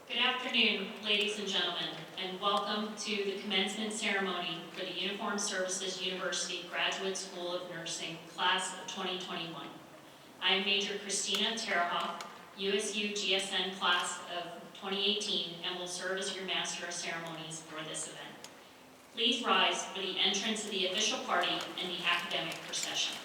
Good afternoon, ladies and gentlemen, and welcome to the commencement ceremony for the Uniformed Services University Graduate School of Nursing, Class of 2021. I am Major Christina Terahoff, USU GSN Class of 2018, and will serve as your Master of Ceremonies for this event. Please rise for the entrance of the official party and the academic procession.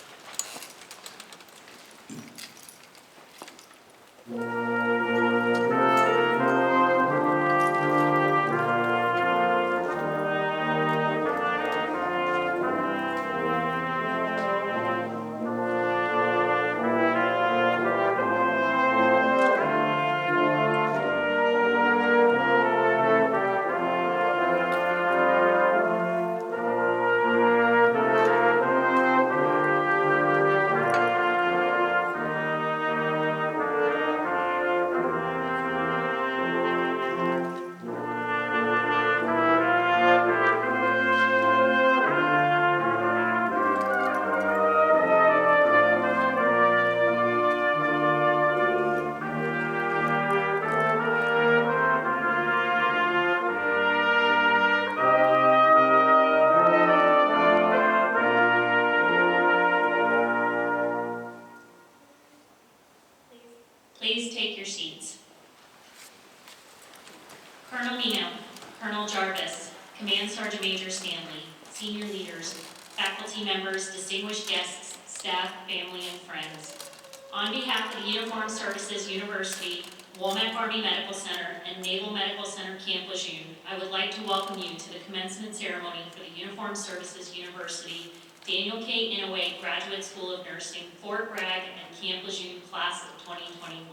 Please take your seats. Colonel Mino, Colonel Jarvis, Command Sergeant Major Stanley, senior leaders, faculty members, distinguished guests, staff, family, and friends. On behalf of the Uniformed Services University, Womack Army Medical Center, and Naval Medical Center Camp Lejeune, I would like to welcome you to the commencement ceremony for the Uniformed Services University Daniel K. Inouye Graduate School of Nursing, Fort Bragg, and Camp Lejeune Class of 2021.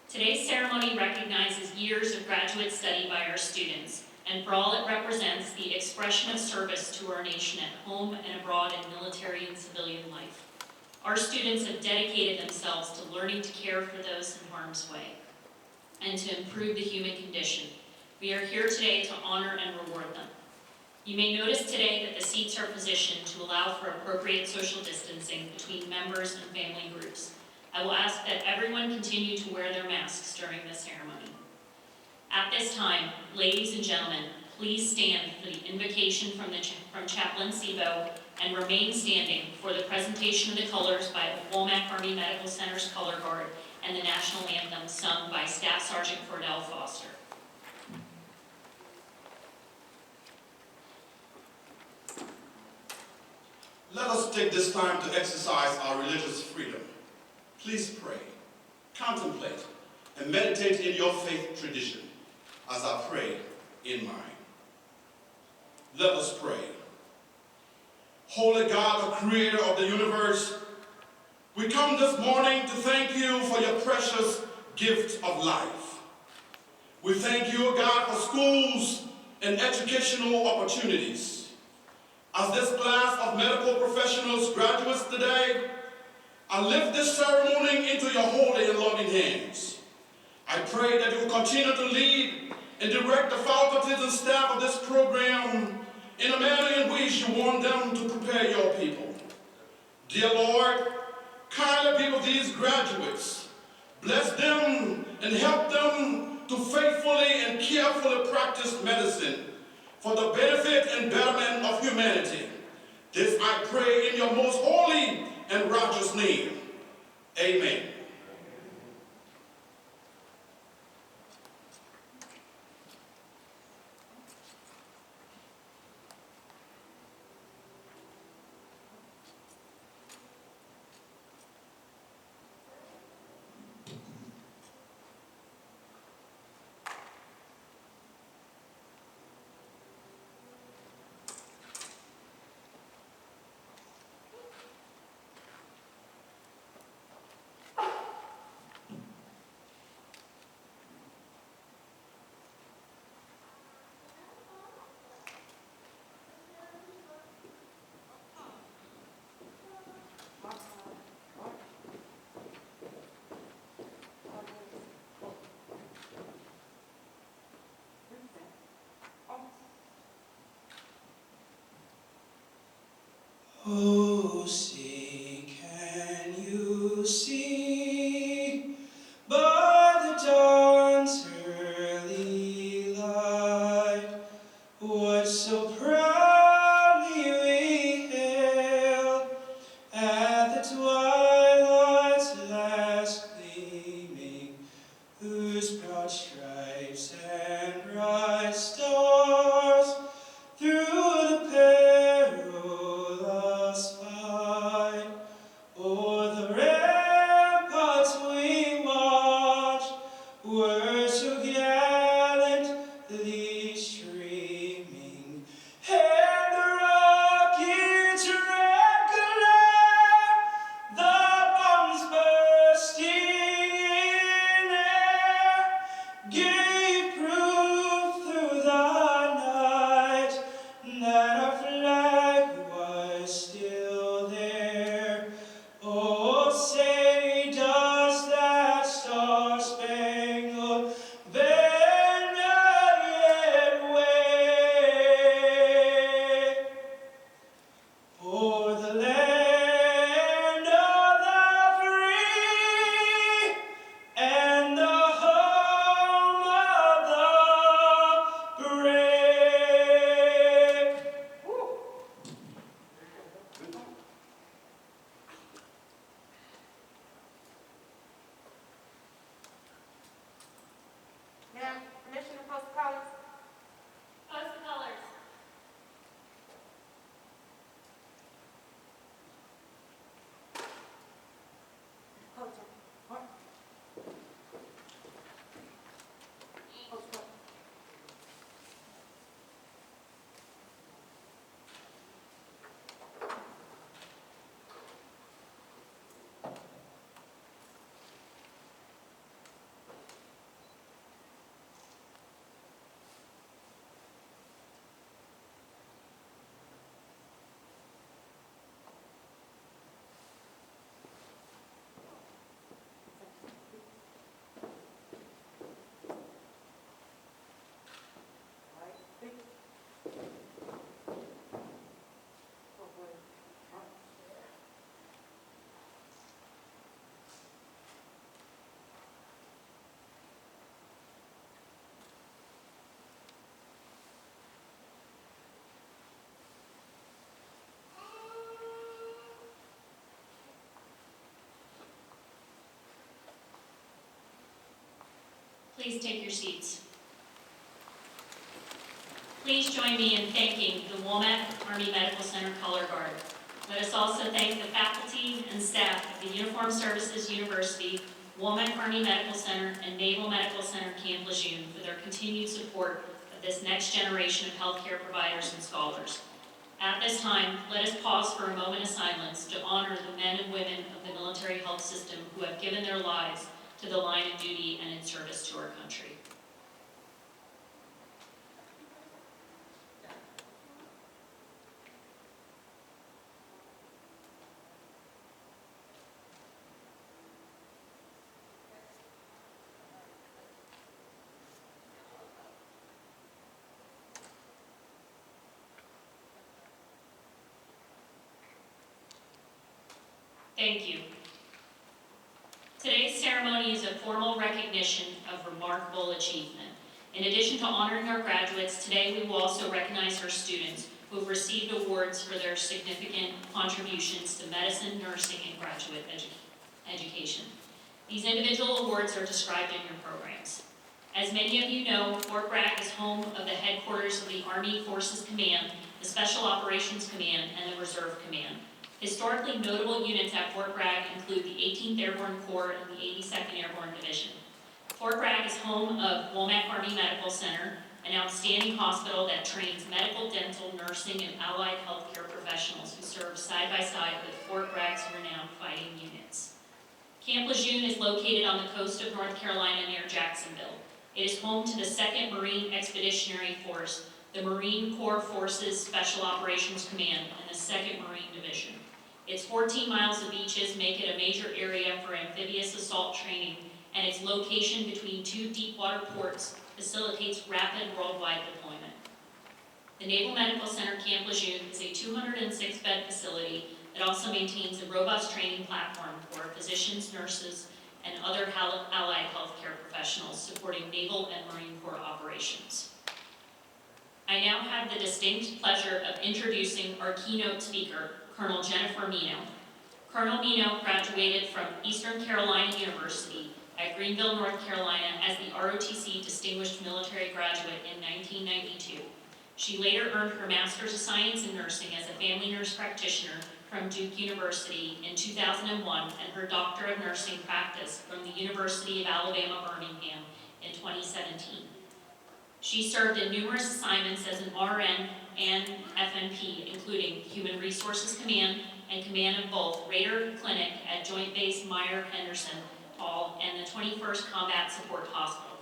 Today's ceremony recognizes years of graduate study by our students, and for all it represents, the expression of service to our nation at home and abroad in military and civilian life. Our students have dedicated themselves to learning to care for those in harm's way and to improve the human condition. We are here today to honor and reward them. You may notice today that the seats are positioned to allow for appropriate social distancing between members and family groups. I will ask that everyone continue to wear their masks during the ceremony. At this time, ladies and gentlemen, please stand for the invocation from Chaplain Sebo and remain standing for the presentation of the colors by the Womack Army Medical Center's Color Guard and the national anthem sung by Staff Sergeant Cordell Foster. Let us take this time to exercise our religious freedom. Please pray, contemplate, and meditate in your faith tradition as I pray in mine. Let us pray. Holy God, the creator of the universe, we come this morning to thank you for your precious gift of life. We thank you, God, for schools and educational opportunities. As this class of medical professionals graduates today, I lift this ceremony into your holy and loving hands. I pray that you will continue to lead and direct the faculties and staff of this program in a manner in which you want them to prepare your people. Dear Lord, kindly be with these graduates. Bless them and help them to faithfully and carefully practice medicine for the benefit and betterment of humanity. This I pray in your most holy and righteous name. Amen. Oh, see, can you see by the dawn's early broad stripes and bright stars, through the perilous fight, o'er the ramparts we watched, were so gallantly streaming, and the rocket's red glare, the bombs bursting in air, gave proof through the night that our flag was still there. Oh, say does that star-spangled banner yet wave o'er the land of the free and the home of the brave? Ma'am, permission to post the colors? Post the colors. Post them. What? Post what? All right, speak. Oh, boy. All right. Please take your seats. Please join me in thanking the Womack Army Medical Center Color Guard. Let us also thank the faculty and staff of the Uniformed Services University, Womack Army Medical Center, and Naval Medical Center Camp Lejeune for their continued support of this next generation of healthcare providers and scholars. At this time, let us pause for a moment of silence to honor the men and women of the military health system who have given their lives to the line of duty and in service to our country. Thank you. Today's ceremony is a formal recognition of remarkable achievement. In addition to honoring our graduates, today we will also recognize our students who have received awards for their significant contributions to medicine, nursing, and graduate education. These individual awards are described in your programs. As many of you know, Fort Bragg is home of the headquarters of the Army Forces Command, the Special Operations Command, and the Reserve Command. Historically notable units at Fort Bragg include the 18th Airborne Corps and the 82nd Airborne Division. Fort Bragg is home of Womack Army Medical Center, an outstanding hospital that trains medical, dental, nursing, and allied healthcare professionals who serve side by side with Fort Bragg's renowned fighting units. Camp Lejeune is located on the coast of North Carolina near Jacksonville. It is home to the 2nd Marine Expeditionary Force, the Marine Corps Forces Special Operations Command, and the 2nd Marine Division. Its 14 miles of beaches make it a major area for amphibious assault training, and its location between two deep-water ports facilitates rapid worldwide deployment. The Naval Medical Center Camp Lejeune is a 206-bed facility that also maintains a robust training platform for physicians, nurses, and other allied healthcare professionals supporting Naval and Marine Corps operations. I now have the distinct pleasure of introducing our keynote speaker, Colonel Jennifer Mino. Colonel Mino graduated from Eastern Carolina University at Greenville, North Carolina as the ROTC Distinguished Military Graduate in 1992. She later earned her Master's of Science in Nursing as a family nurse practitioner from Duke University in 2001 and her Doctor of Nursing Practice from the University of Alabama, Birmingham in 2017. She served in numerous assignments as an RN and FNP, including Human Resources Command and command of both Raider Clinic at Joint Base Meyer-Henderson Hall and the 21st Combat Support Hospital.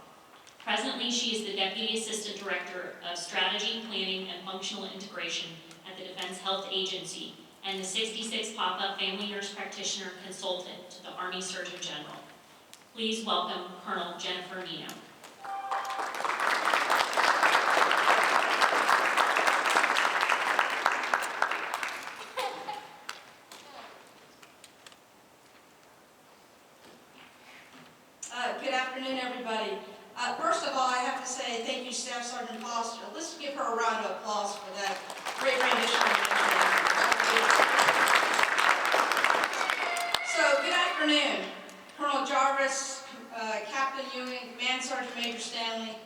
Presently, she is the Deputy Assistant Director of Strategy, Planning, and Functional Integration at the Defense Health Agency and the 66th Pop-Up Family Nurse Practitioner Consultant to the Army Surgeon General. Please welcome Colonel Jennifer Nino. Good afternoon, everybody. First of all, I have to say thank you, Staff Sergeant Foster. Let's give her a round of applause for that great rendition. So, good afternoon. Colonel Jarvis, Captain Ewing, Command Sergeant Major Stanley,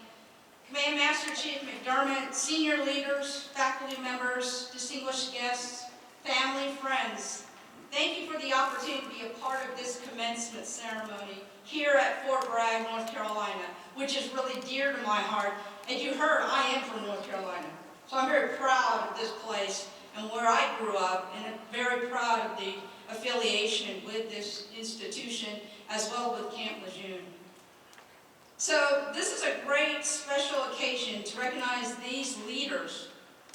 Command Master Chief McDermott, senior leaders, faculty members, distinguished guests, family, friends. Thank you for the opportunity to be a part of this commencement ceremony here at Fort Bragg, North Carolina, which is really dear to my heart. As you heard, I am from North Carolina, so I'm very proud of this place and where I grew up, and I'm very proud of the affiliation with this institution, as well with Camp Lejeune. So this is a great special occasion to recognize these leaders,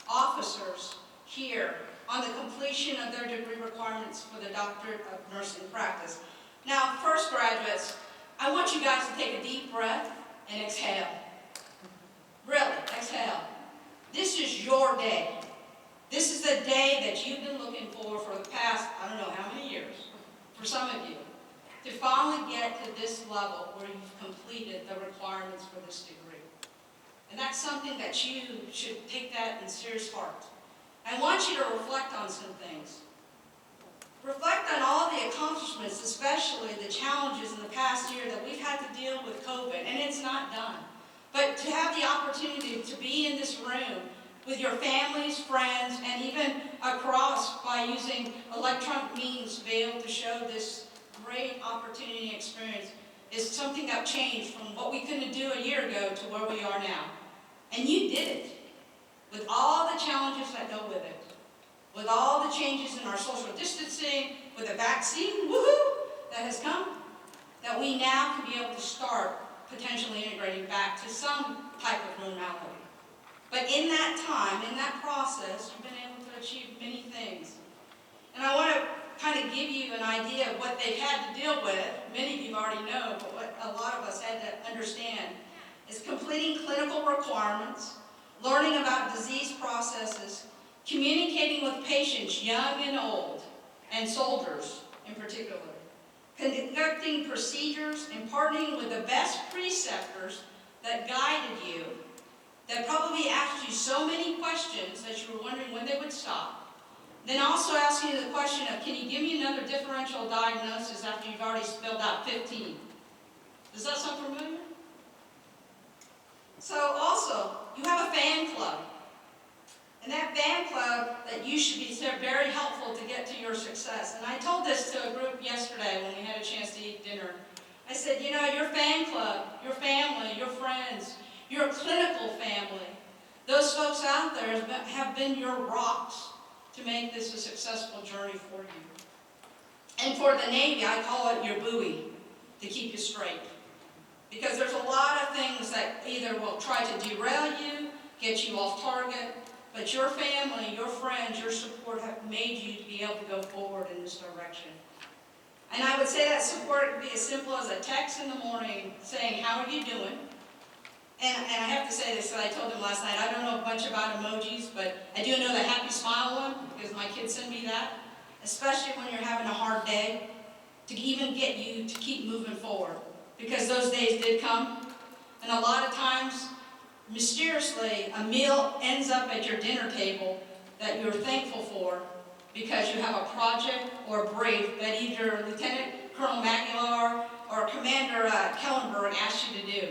officers here, on the completion of their degree requirements for the Doctorate of Nursing Practice. Now, first graduates, I want you guys to take a deep breath and exhale. Really, exhale. This is your day. This is the day that you've been looking for the past, I don't know how many years, for some of you, to finally get to this level where you've completed the requirements for this degree. And that's something that you should take that in serious heart. I want you to reflect on some things. Reflect on all the accomplishments, especially the challenges in the past year that we've had to deal with COVID, and it's not done. But to have the opportunity to be in this room with your families, friends, and even across by using electronic means to be able to show this great opportunity and experience is something that changed from what we couldn't do a year ago to where we are now. And you did it. With all the challenges that go with it, with all the changes in our social distancing, with the vaccine, woohoo, that has come, that we now can be able to start potentially integrating back to some type of normality. But in that time, in that process, you've been able to achieve many things. And I want to kind of give you an idea of what they've had to deal with. Many of you already know, but what a lot of us had to understand is completing clinical requirements, learning about disease processes, communicating with patients, young and old, and soldiers in particular, conducting procedures and partnering with the best preceptors that guided you, that probably asked you so many questions that you were wondering when they would stop. Then also asking you the question of, can you give me another differential diagnosis after you've already spelled out 15? Does that sound familiar? So also, you have a fan club. And that fan club that you should be very helpful to get to your success. And I told this to a group yesterday when we had a chance to eat dinner. I said, you know, your fan club, your family, your friends, your clinical family, those folks out there have been your rocks to make this a successful journey for you. And for the Navy, I call it your buoy to keep you straight. Because there's a lot of things that either will try to derail you, get you off target, but your family, your friends, your support have made you to be able to go forward in this direction. And I would say that support could be as simple as a text in the morning saying, how are you doing? And I have to say this, I told them last night, I don't know a bunch about emojis, but I do know the happy smile one, because my kids send me that, especially when you're having a hard day, to even get you to keep moving forward. Because those days did come, and a lot of times, mysteriously, a meal ends up at your dinner table that you're thankful for because you have a project or a brief that either Lieutenant Colonel Maguilar or Commander Kellenberg asked you to do.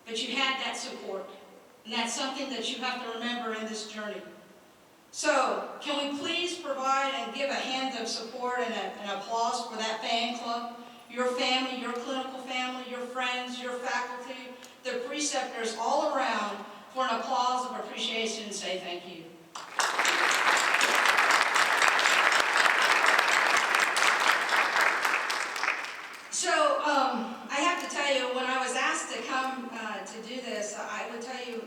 But you had that support, and that's something that you have to remember in this journey. So, can we please provide and give a hand of support and an applause for that fan club, your family, your clinical family, your friends, your faculty, the preceptors all around for an applause of appreciation and say thank you. So, I have to tell you, when I was asked to come to do this, I would tell you,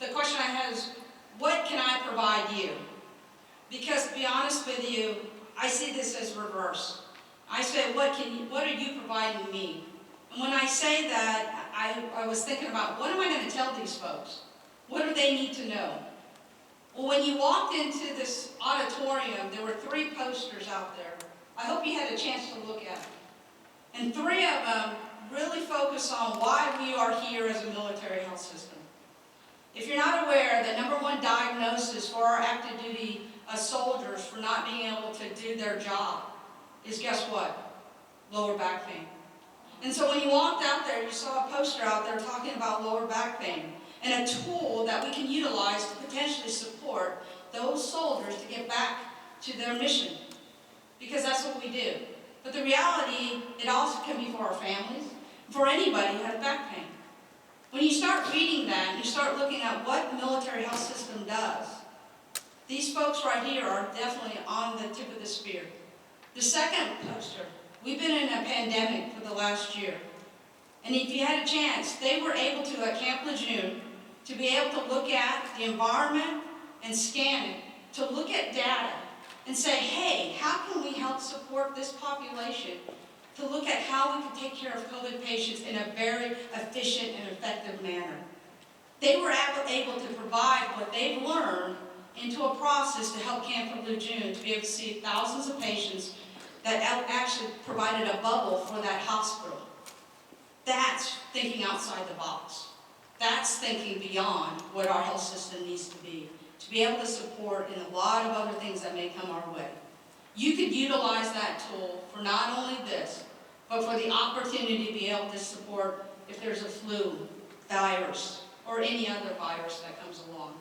the question I had is, what can I provide you? Because to be honest with you, I see this as reverse. I say, what are you providing me? And when I say that, I was thinking about, what am I going to tell these folks? What do they need to know? Well, when you walked into this auditorium, there were 3 posters out there. I hope you had a chance to look at them. And 3 of them really focus on why we are here as a military health system. If you're not aware, the #1 diagnosis for our active duty soldiers for not being able to do their job is, guess what? Lower back pain. And so when you walked out there, you saw a poster out there talking about lower back pain and a tool that we can utilize to potentially support those soldiers to get back to their mission. Because that's what we do. But the reality, it also can be for our families, for anybody who has back pain. When you start reading that, and you start looking at what the military health system does, these folks right here are definitely on the tip of the spear. The second poster, we've been in a pandemic for the last year. And if you had a chance, they were able to, at Camp Lejeune, to be able to look at the environment and scan it, to look at data and say, hey, how can we help support this population, to look at how we can take care of COVID patients in a very efficient and effective manner. They were able to provide what they've learned into a process to help Camp Lejeune to be able to see thousands of patients that actually provided a bubble for that hospital. That's thinking outside the box. That's thinking beyond what our health system needs to be be able to support in a lot of other things that may come our way. You could utilize that tool for not only this, but for the opportunity to be able to support if there's a flu virus or any other virus that comes along.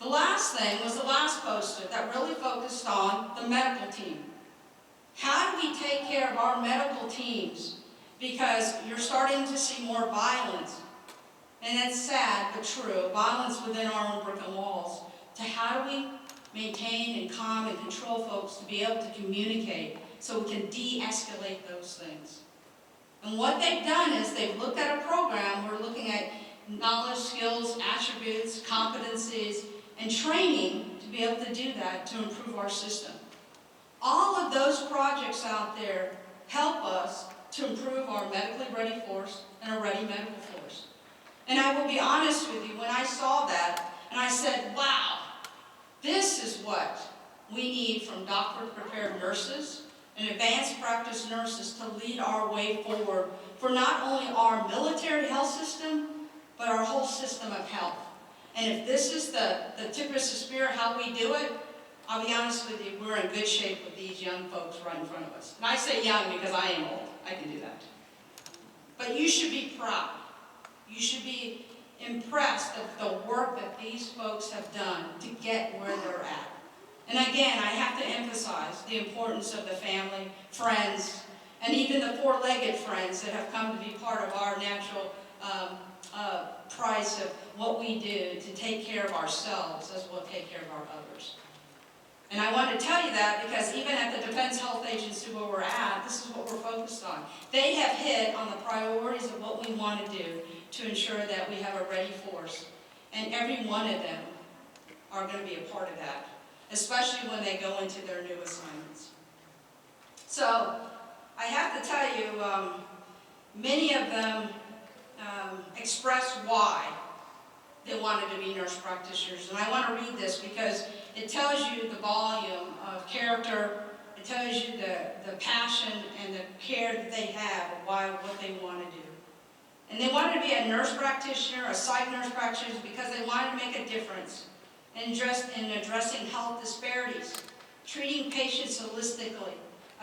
The last thing was the last poster that really focused on the medical team. How do we take care of our medical teams? Because you're starting to see more violence. And that's sad, but true. Violence within our own brick and walls. To how do we maintain and calm and control folks to be able to communicate so we can de-escalate those things. And what they've done is they've looked at a program. We're looking at knowledge, skills, attributes, competencies, and training to be able to do that to improve our system. All of those projects out there help us to improve our medically ready force and a ready medical force. And I will be honest with you, when I saw that, and I said, wow, this is what we need from doctor-prepared nurses and advanced practice nurses to lead our way forward for not only our military health system, but our whole system of health. And if this is the tip of the spear how we do it, I'll be honest with you, we're in good shape with these young folks right in front of us. And I say young because I am old. I can do that. But you should be proud. You should be impressed of the work that these folks have done to get where they're at. And again, I have to emphasize the importance of the family, friends, and even the four-legged friends that have come to be part of our natural price of what we do to take care of ourselves as well as take care of our others. And I want to tell you that because even at the Defense Health Agency where we're at, this is what we're focused on. They have hit on the priorities of what we want to do to ensure that we have a ready force. And every one of them are going to be a part of that, especially when they go into their new assignments. So I have to tell you, many of them expressed why they wanted to be nurse practitioners. And I want to read this because it tells you the volume of character, it tells you the passion and the care that they have of what they want to do. And they wanted to be a nurse practitioner, a psych nurse practitioner, because they wanted to make a difference in addressing health disparities, treating patients holistically,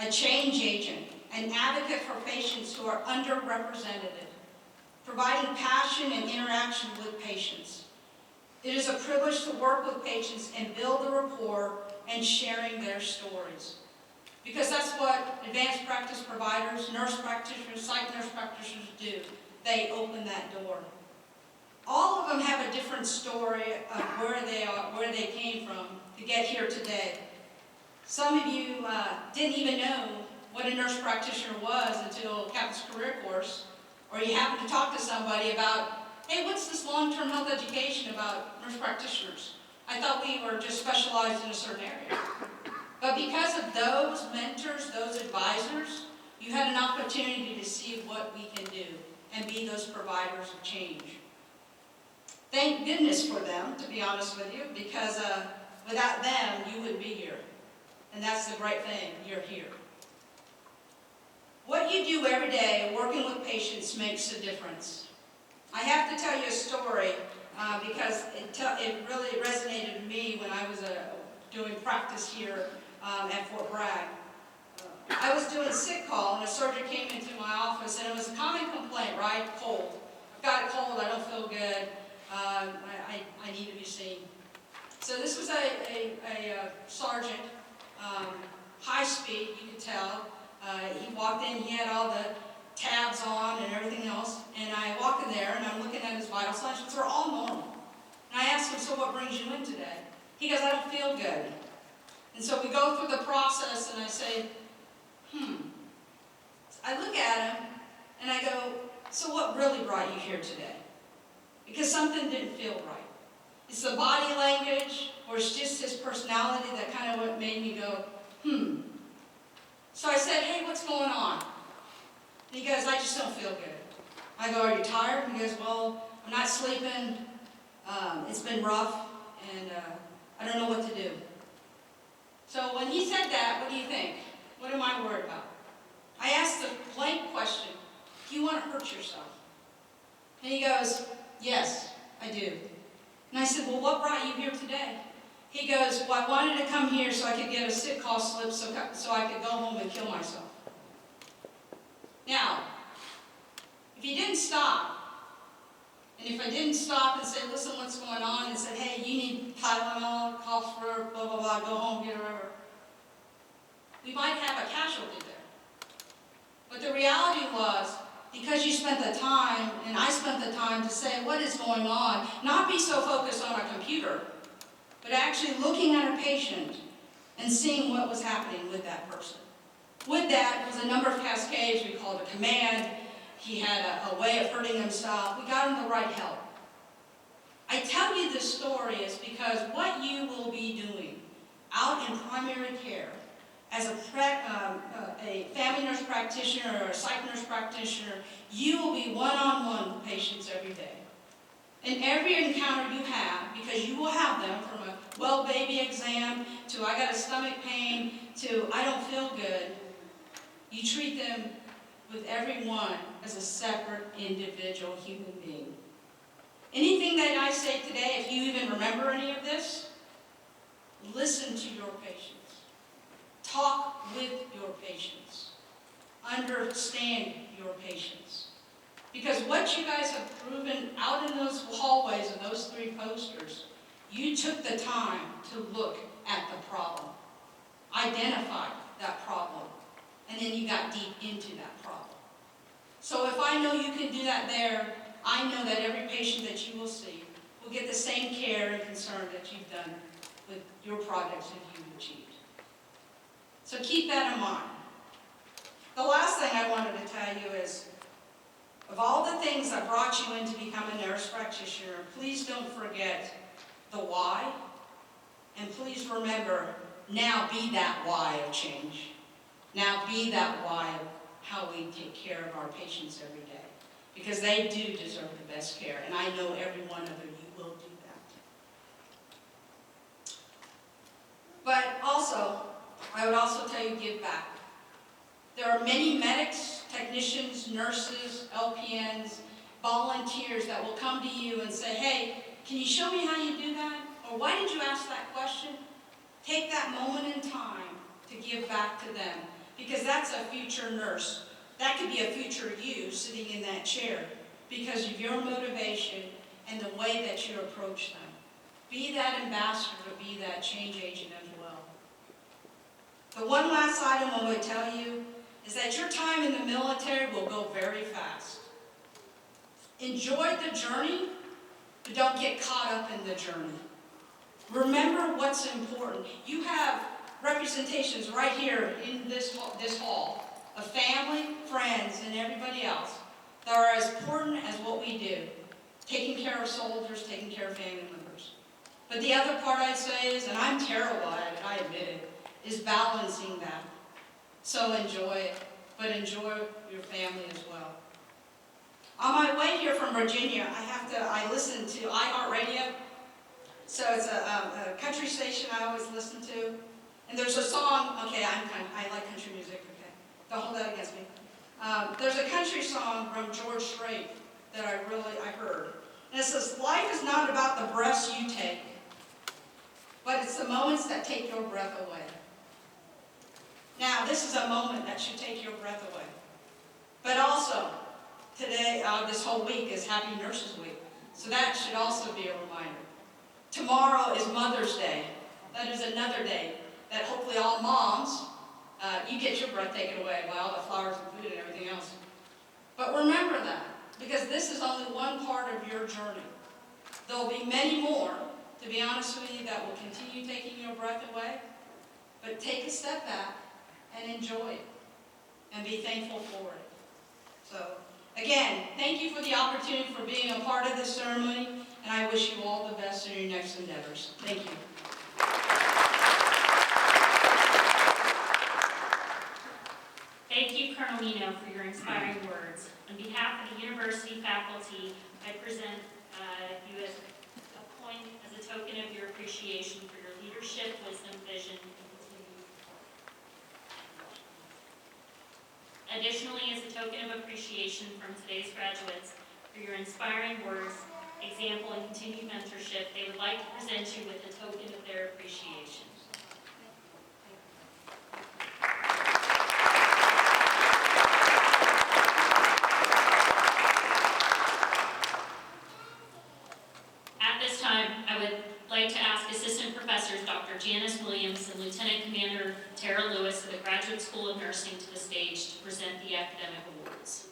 a change agent, an advocate for patients who are underrepresented, providing passion and interaction with patients. It is a privilege to work with patients and build a rapport and sharing their stories. Because that's what advanced practice providers, nurse practitioners, psych nurse practitioners do. They open that door. All of them have a different story of where they are, where they came from to get here today. Some of you didn't even know what a nurse practitioner was until Captain's Career Course, or you happened to talk to somebody about, hey, what's this long-term health education about nurse practitioners? I thought we were just specialized in a certain area. But because of those mentors, those advisors, you had an opportunity to see what we can do and be those providers of change. Thank goodness for them, to be honest with you, because without them, you wouldn't be here. And that's the great thing, you're here. What you do every day, working with patients, makes a difference. I have to tell you a story because it really resonated with me when I was doing practice here at Fort Bragg. I was doing sick call and a surgeon came into my office and it was a common complaint, right? Cold. I've got a cold, I don't feel good, I need to be seen. So this was a sergeant, high speed, you could tell. He walked in, he had all the tabs on and everything else, and I walk in there and I'm looking at his vital signs, which were all normal. And I asked him, so what brings you in today? He goes, I don't feel good. And so we go through the process and I say, I look at him and I go, so what really brought you here today? Because something didn't feel right. It's the body language or it's just his personality that kind of what made me go, So I said, hey, what's going on? And he goes, I just don't feel good. I go, are you tired? He goes, well, I'm not sleeping. It's been rough, and I don't know what to do. So when he said that, what do you think? What am I worried about? I asked a blank question. Do you want to hurt yourself? And he goes, yes, I do. And I said, well, what brought you here today? He goes, well, I wanted to come here so I could get a sick call slip so I could go home and kill myself. Now, if he didn't stop, and if I didn't stop and say, listen, what's going on, and said, hey, you need Tylenol, cough syrup, blah, blah, blah, go home, get whatever, we might have a casualty there. But the reality was, because you spent the time, and I spent the time to say, what is going on, not be so focused on a computer, but actually looking at a patient and seeing what was happening with that person. With that was a number of cascades. We called it a command. He had a way of hurting himself. We got him the right help. I tell you this story is because what you will be doing out in primary care as a family nurse practitioner or a psych nurse practitioner, you will be one-on-one with patients every day. In every encounter you have, because you will have them from a well baby exam to I got a stomach pain to I don't feel good, you treat them with everyone as a separate individual human being. Anything that I say today, if you even remember any of this, listen to your patients. Talk with your patients. Understand your patients. Because what you guys have proven out in those hallways and those 3 posters, you took the time to look at the problem, identify that problem, and then you got deep into that problem. So if I know you can do that there, I know that every patient that you will see will get the same care and concern that you've done with your projects that you've achieved. So keep that in mind. The last thing I wanted to tell you is, of all the things that brought you in to become a nurse practitioner, please don't forget the why, and please remember, now be that why of change. Now be that why of how we take care of our patients every day, because they do deserve the best care, and I know every one of you will do that. But also, I would also tell you, give back. There are many medics, technicians, nurses, LPNs, volunteers that will come to you and say, hey, can you show me how you do that? Or why did you ask that question? Take that moment in time to give back to them. because that's a future nurse. That could be a future you sitting in that chair because of your motivation and the way that you approach them. Be that ambassador, be that change agent as well. The one last item I would tell you is that your time in the military will go very fast. Enjoy the journey, but don't get caught up in the journey. Remember what's important. You have representations right here in this hall of family, friends, and everybody else that are as important as what we do. Taking care of soldiers, taking care of family members. But the other part I'd say is, and I'm terrible at it, I admit it, is balancing that. So enjoy it, but enjoy your family as well. On my way here from Virginia, I listen to iHeartRadio. So it's a country station I always listen to. And there's a song, okay, I like country music, okay. Don't hold that against me. There's a country song from George Strait that I heard. And it says, life is not about the breaths you take, but it's the moments that take your breath away. Now, this is a moment that should take your breath away. But also, today, this whole week is Happy Nurses Week. So that should also be a reminder. Tomorrow is Mother's Day. That is another day that hopefully all moms, you get your breath taken away by all the flowers and food and everything else. But remember that, because this is only one part of your journey. There will be many more, to be honest with you, that will continue taking your breath away. But take a step back and enjoy it, and be thankful for it. So, again, thank you for the opportunity for being a part of this ceremony, and I wish you all the best in your next endeavors. Thank you. Thank you, Colonel Nino, for your inspiring words. On behalf of the university faculty, I present you as a point, as a token of your appreciation for your leadership, wisdom, vision, and continued. Additionally, as a token of appreciation from today's graduates for your inspiring words, example, and continued mentorship, they would like to present you with a token of their appreciation. At this time, I would like to ask Assistant Professors Dr. Janice Williams and Lieutenant Commander Tara Lewis of the Graduate School of Nursing to the stage to present the academic awards.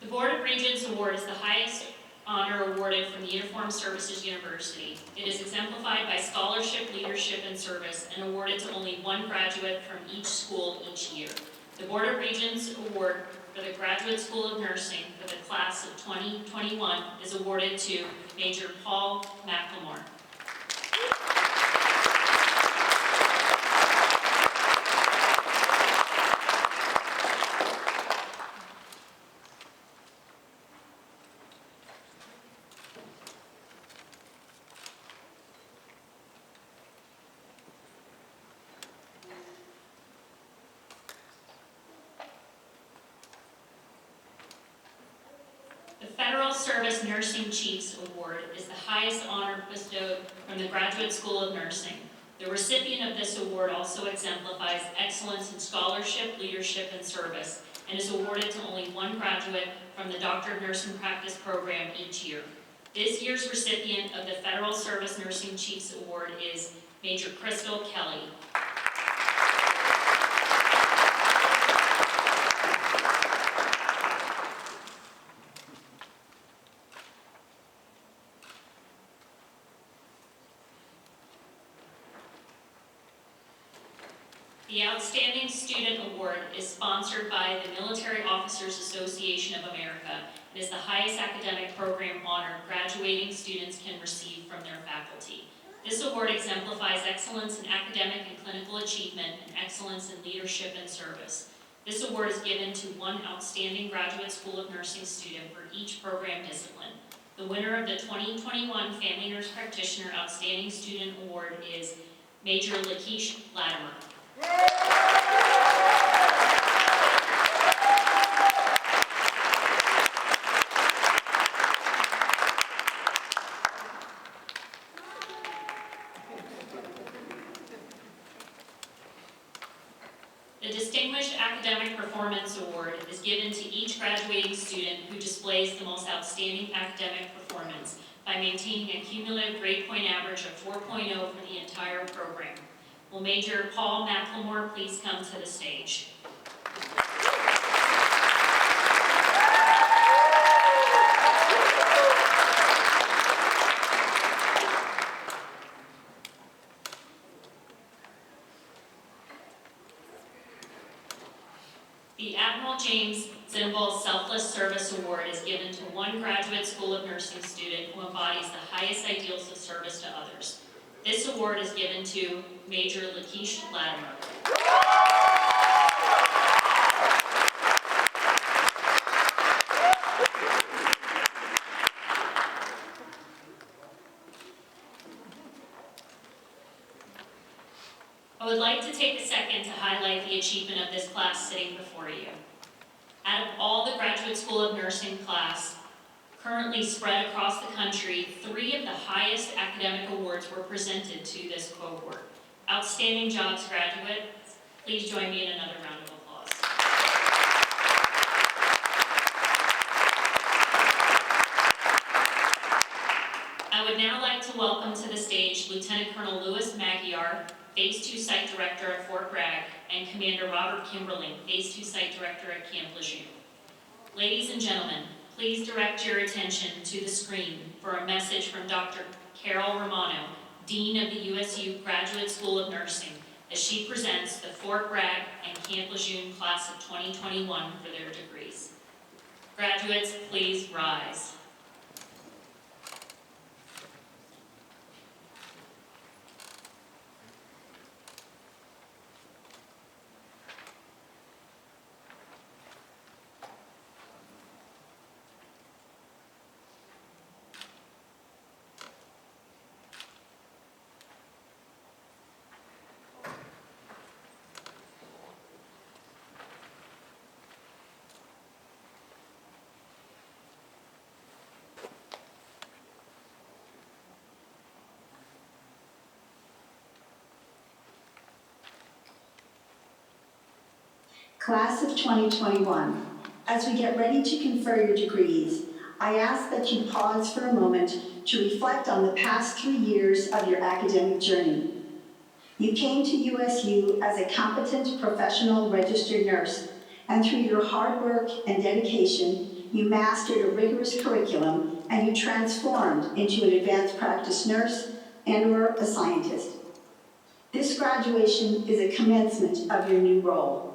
The Board of Regents Award is the highest honor awarded from the Uniformed Services University. It is exemplified by scholarship, leadership, and service, and awarded to only one graduate from each school each year. The Board of Regents Award for the Graduate School of Nursing for the class of 2021 is awarded to Major Paul McLemore. The Federal Service Nursing Chiefs Award is the highest honor bestowed from the Graduate School of Nursing. The recipient of this award also exemplifies excellence in scholarship, leadership, and service, and is awarded to only one graduate from the Doctor of Nursing Practice program each year. This year's recipient of the Federal Service Nursing Chiefs Award is Major Crystal Kelly. The Outstanding Student Award is sponsored by the Military Officers Association of America and is the highest academic program honor graduating students can receive from their faculty. This award exemplifies excellence in academic and clinical achievement and excellence in leadership and service. This award is given to one outstanding Graduate School of Nursing student for each program discipline. The winner of the 2021 Family Nurse Practitioner Outstanding Student Award is Major Lakeisha Latimer. Distinguished Academic Performance Award is given to each graduating student who displays the most outstanding academic performance by maintaining a cumulative grade point average of 4.0 for the entire program. Will Major Paul McLemore please come to the stage? The Admiral James Zimbal Selfless Service Award is given to one Graduate School of Nursing student who embodies the highest ideals of service to others. This award is given to Major Lakeisha Latimer. I would like to take a second to highlight the achievement of this class sitting before you. Out of all the Graduate School of Nursing class currently spread across the country, 3 of the highest academic awards were presented to this cohort. Outstanding jobs, graduates. Please join me in another round of applause. I would now like to welcome to the stage Lieutenant Colonel Louis Magyar, Phase 2 Site Director at Fort Bragg, and Commander Robert Kimberling, Phase 2 Site Director at Camp Lejeune. Ladies and gentlemen, please direct your attention to the screen for a message from Dr. Carol Romano, Dean of the USU Graduate School of Nursing, as she presents the Fort Bragg and Camp Lejeune class of 2021 for their degrees. Graduates, please rise. Class of 2021, as we get ready to confer your degrees, I ask that you pause for a moment to reflect on the past 3 years of your academic journey. You came to USU as a competent professional registered nurse, and through your hard work and dedication, you mastered a rigorous curriculum and you transformed into an advanced practice nurse and/or a scientist. This graduation is a commencement of your new role.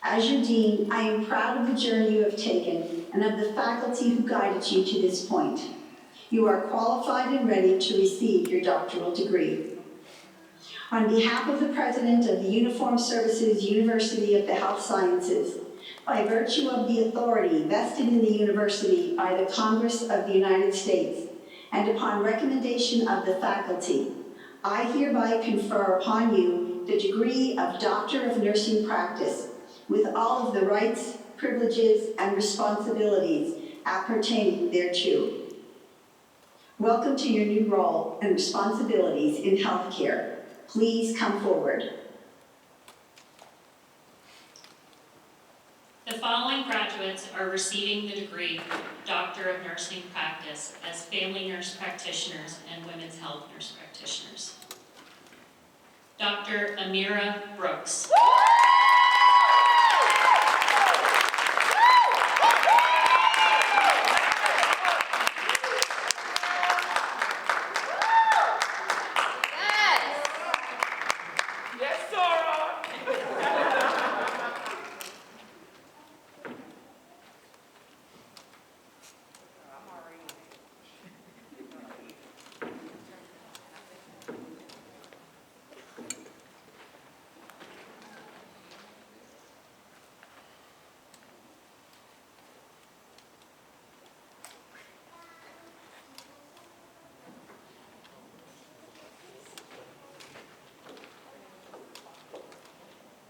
As your dean, I am proud of the journey you have taken and of the faculty who guided you to this point. You are qualified and ready to receive your doctoral degree. On behalf of the President of the Uniformed Services University of the Health Sciences, by virtue of the authority vested in the university by the Congress of the United States, and upon recommendation of the faculty, I hereby confer upon you the degree of Doctor of Nursing Practice, with all of the rights, privileges, and responsibilities appertaining thereto. Welcome to your new role and responsibilities in healthcare. Please come forward. The following graduates are receiving the degree Doctor of Nursing Practice as family nurse practitioners and women's health nurse practitioners. Dr. Amira Brooks.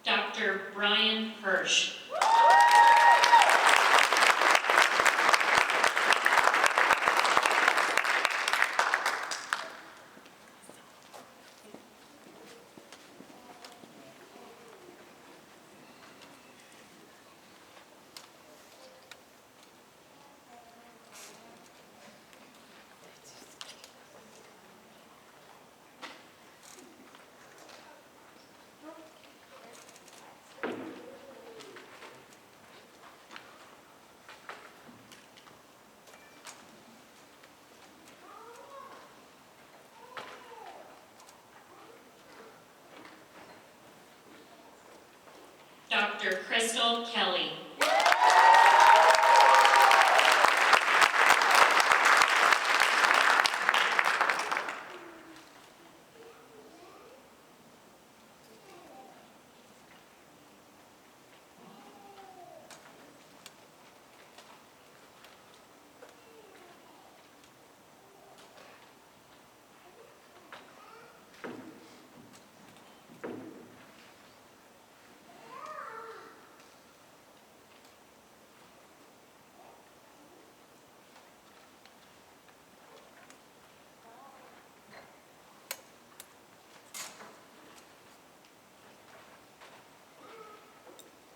Dr. Brian Hirsch. Dr. Crystal Kelly.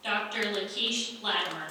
Dr. Lakeisha Latimer.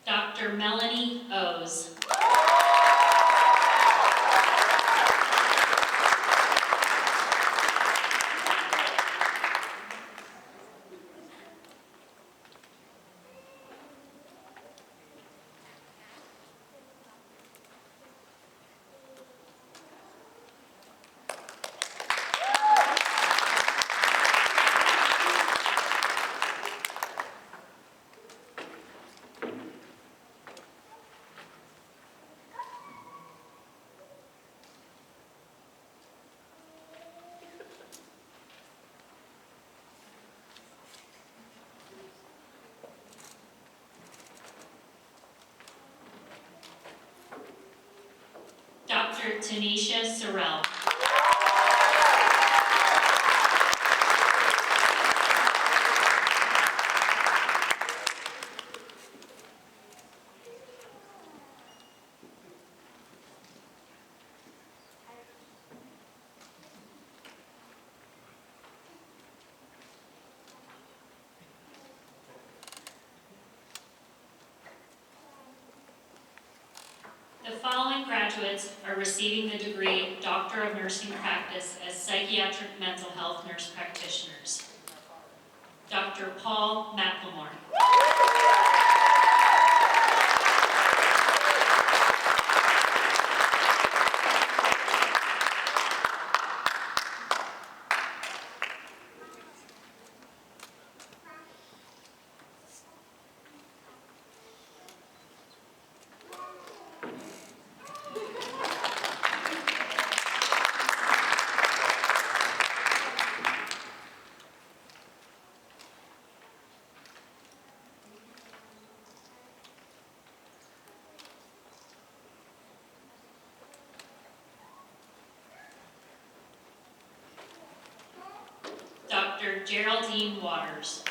Dr. Melanie O's. Dr. Tanisha Sorrell. The following graduates are receiving the degree Doctor of Nursing Practice as Psychiatric Mental Health Nurse Practitioners. Dr. Paul McLemore. Dr. Geraldine Waters.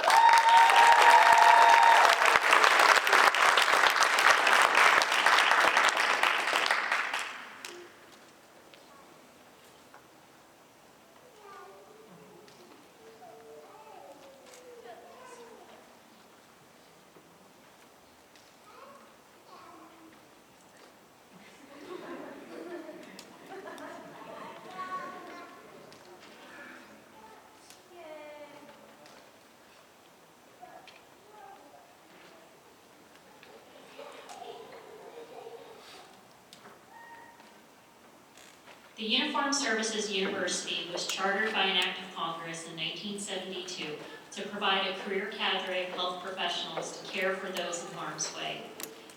The Uniformed Services University was chartered by an act of Congress in 1972 to provide a career cadre of health professionals to care for those in harm's way.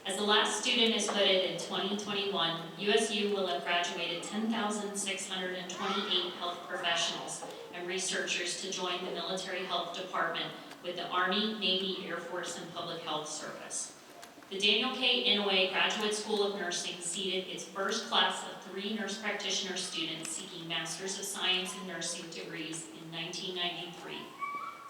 As the last student is hooded in 2021, USU will have graduated 10,628 health professionals and researchers to join the Military Health Department with the Army, Navy, Air Force, and Public Health Service. The Daniel K. Inouye Graduate School of Nursing seated its first class of 3 nurse practitioner students seeking Masters of Science in Nursing degrees in 1993.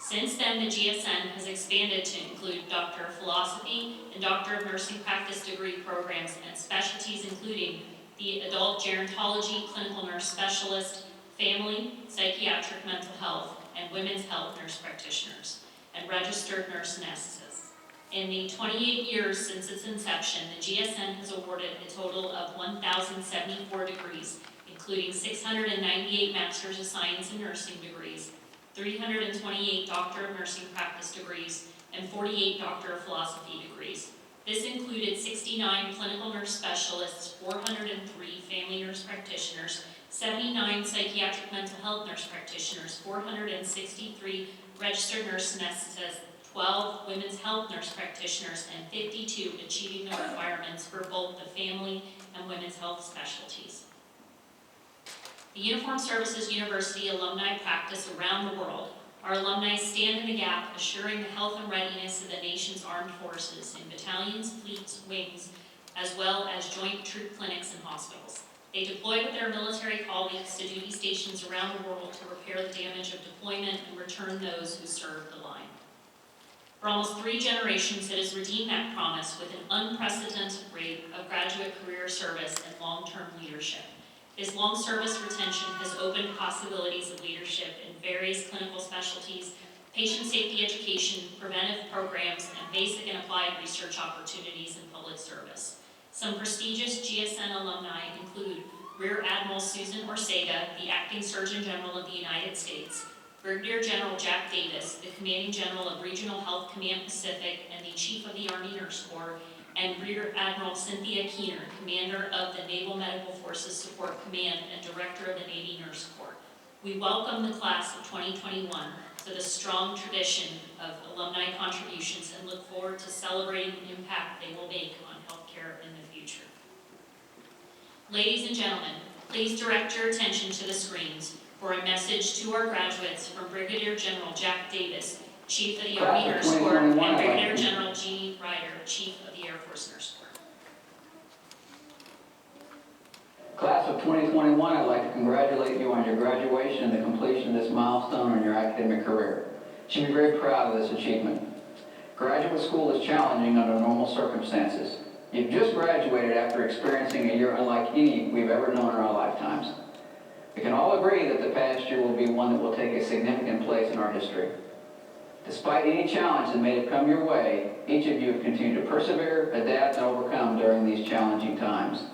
Since then, the GSN has expanded to include Doctor of Philosophy and Doctor of Nursing Practice degree programs and specialties including the adult gerontology clinical nurse specialist, family, psychiatric mental health, and women's health nurse practitioners, and registered nurse anesthetists. In the 28 years since its inception, the GSN has awarded a total of 1,074 degrees, including 698 Master's of Science in Nursing degrees, 328 Doctor of Nursing Practice degrees, and 48 Doctor of Philosophy degrees. This included 69 clinical nurse specialists, 403 family nurse practitioners, 79 psychiatric mental health nurse practitioners, 463 registered nurse anesthetists, 12 women's health nurse practitioners, and 52 achieving the requirements for both the family and women's health specialties. The Uniformed Services University alumni practice around the world. Our alumni stand in the gap, assuring the health and readiness of the nation's armed forces in battalions, fleets, wings, as well as joint troop clinics and hospitals. They deploy with their military colleagues to duty stations around the world to repair the damage of deployment and return those who serve the line. For almost 3 generations, it has redeemed that promise with an unprecedented rate of graduate career service and long-term leadership. This long service retention has opened possibilities of leadership in various clinical specialties, patient safety education, preventive programs, and basic and applied research opportunities in public service. Some prestigious GSN alumni include Rear Admiral Susan Ortega, the Acting Surgeon General of the United States, Brigadier General Jack Davis, the Commanding General of Regional Health Command Pacific and the Chief of the Army Nurse Corps, and Rear Admiral Cynthia Keener, Commander of the Naval Medical Forces Support Command and Director of the Navy Nurse Corps. We welcome the class of 2021 to the strong tradition of alumni contributions and look forward to celebrating the impact they will make on healthcare in the future. Ladies and gentlemen, please direct your attention to the screens for a message to our graduates from Brigadier General Jack Davis, Chief of the Army Nurse Corps, and Brigadier General Jeannie Ryder, Chief of the Air Force Nurse Corps. Class of 2021, I'd like to congratulate you on your graduation and the completion of this milestone in your academic career. You should be very proud of this achievement. Graduate school is challenging under normal circumstances. You've just graduated after experiencing a year unlike any we've ever known in our lifetimes. We can all agree that the past year will be one that will take a significant place in our history. Despite any challenge that may have come your way, each of you have continued to persevere, adapt, and overcome during these challenging times.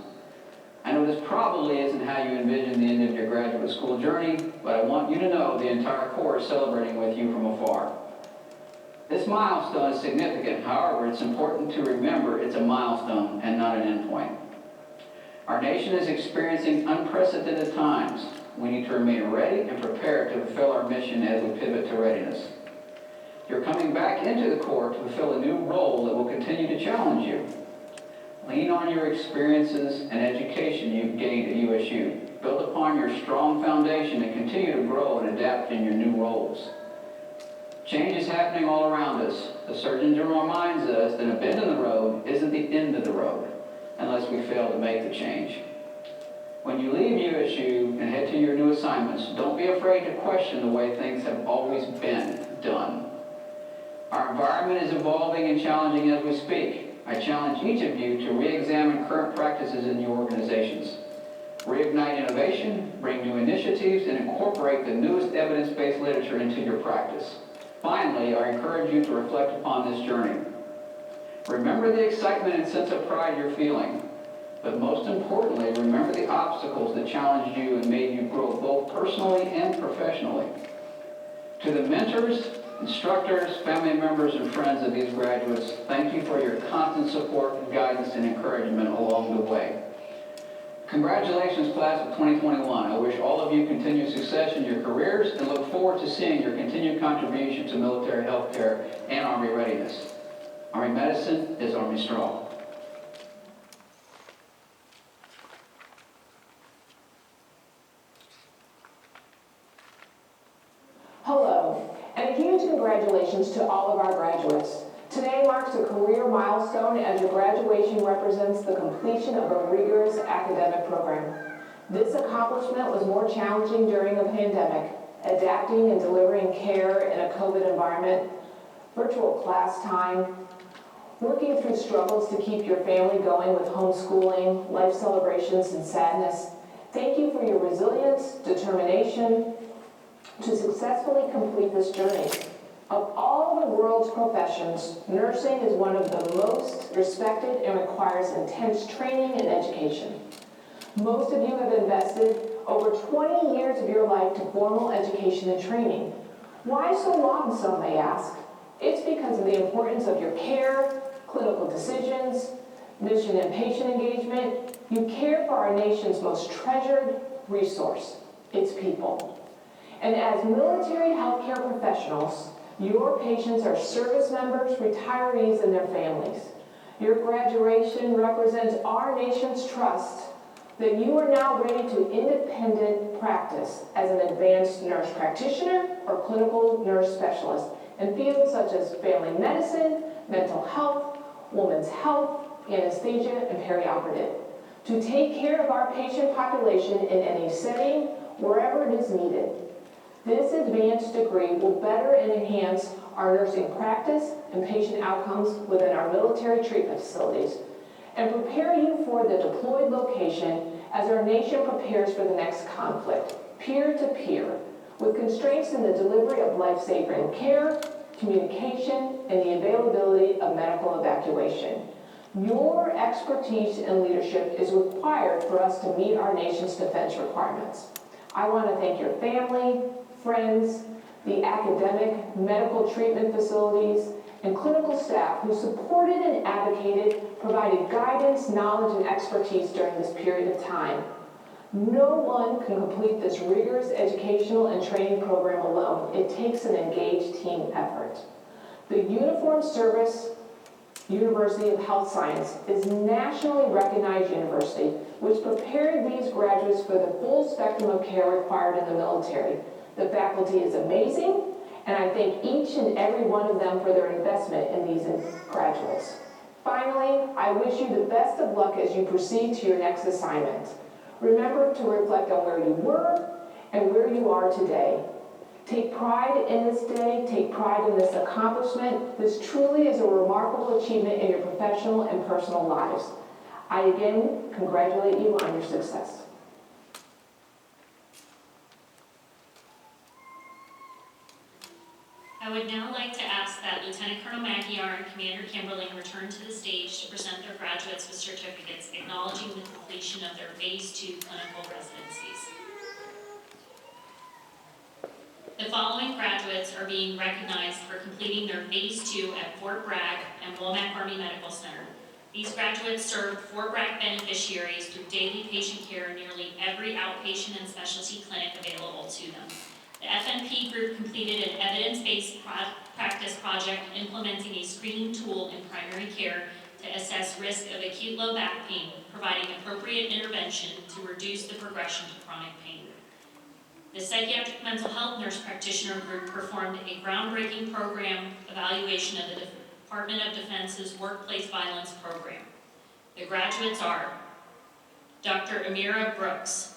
I know this probably isn't how you envision the end of your graduate school journey, but I want you to know the entire Corps is celebrating with you from afar. This milestone is significant. However, it's important to remember it's a milestone and not an endpoint. Our nation is experiencing unprecedented times. We need to remain ready and prepared to fulfill our mission as we pivot to readiness. You're coming back into the Corps to fulfill a new role that will continue to challenge you. Lean on your experiences and education you've gained at USU. Build upon your strong foundation and continue to grow and adapt in your new roles. Change is happening all around us. The Surgeon General reminds us that a bend in the road isn't the end of the road unless we fail to make the change. When you leave USU and head to your new assignments, don't be afraid to question the way things have always been done. Our environment is evolving and challenging as we speak. I challenge each of you to re-examine current practices in your organizations. Reignite innovation, bring new initiatives, and incorporate the newest evidence-based literature into your practice. Finally, I encourage you to reflect upon this journey. Remember the excitement and sense of pride you're feeling, but most importantly, remember the obstacles that challenged you and made you grow both personally and professionally. To the mentors, instructors, family members, and friends of these graduates, thank you for your constant support, guidance, and encouragement along the way. Congratulations, class of 2021. I wish all of you continued success in your careers and look forward to seeing your continued contribution to military health care and Army readiness. Army medicine is Army strong. Hello, and a huge congratulations to all of our graduates. Today marks a career milestone as your graduation represents the completion of a rigorous academic program. This accomplishment was more challenging during a pandemic, adapting and delivering care in a COVID environment, virtual class time, working through struggles to keep your family going with homeschooling, life celebrations, and sadness. Thank you for your resilience, determination to successfully complete this journey. Of all the world's professions, nursing is one of the most respected and requires intense training and education. Most of you have invested over 20 years of your life to formal education and training. Why so long, some may ask? It's because of the importance of your care, clinical decisions, mission and patient engagement. You care for our nation's most treasured resource, its people. And as military healthcare professionals, your patients are service members, retirees, and their families. Your graduation represents our nation's trust that you are now ready to independent practice as an advanced nurse practitioner or clinical nurse specialist in fields such as family medicine, mental health, women's health, anesthesia, and perioperative, to take care of our patient population in any setting, wherever it is needed. This advanced degree will better enhance our nursing practice and patient outcomes within our military treatment facilities and prepare you for the deployed location as our nation prepares for the next conflict, peer-to-peer, with constraints in the delivery of life-saving care, communication, and the availability of medical evacuation. Your expertise and leadership is required for us to meet our nation's defense requirements. I want to thank your family, friends, the academic, medical treatment facilities, and clinical staff who supported and advocated, provided guidance, knowledge, and expertise during this period of time. No one can complete this rigorous educational and training program alone. It takes an engaged team effort. The Uniformed Service University of Health Science is a nationally recognized university which prepared these graduates for the full spectrum of care required in the military. The faculty is amazing, and I thank each and every one of them for their investment in these graduates. Finally, I wish you the best of luck as you proceed to your next assignment. Remember to reflect on where you were and where you are today. Take pride in this day, take pride in this accomplishment. This truly is a remarkable achievement in your professional and personal lives. I again congratulate you on your success. I would now like to ask that Lieutenant Colonel Magyar and Commander Kimberling return to the stage to present their graduates with certificates acknowledging the completion of their Phase 2 clinical residencies. The following graduates are being recognized for completing their Phase 2 at Fort Bragg and Womack Army Medical Center. These graduates served Fort Bragg beneficiaries through daily patient care in nearly every outpatient and specialty clinic available to them. The FNP group completed an evidence-based practice project implementing a screening tool in primary care to assess risk of acute low back pain, providing appropriate intervention to reduce the progression to chronic pain. The psychiatric mental health nurse practitioner group performed a groundbreaking program evaluation of the Department of Defense's Workplace Violence Program. The graduates are Dr. Amira Brooks,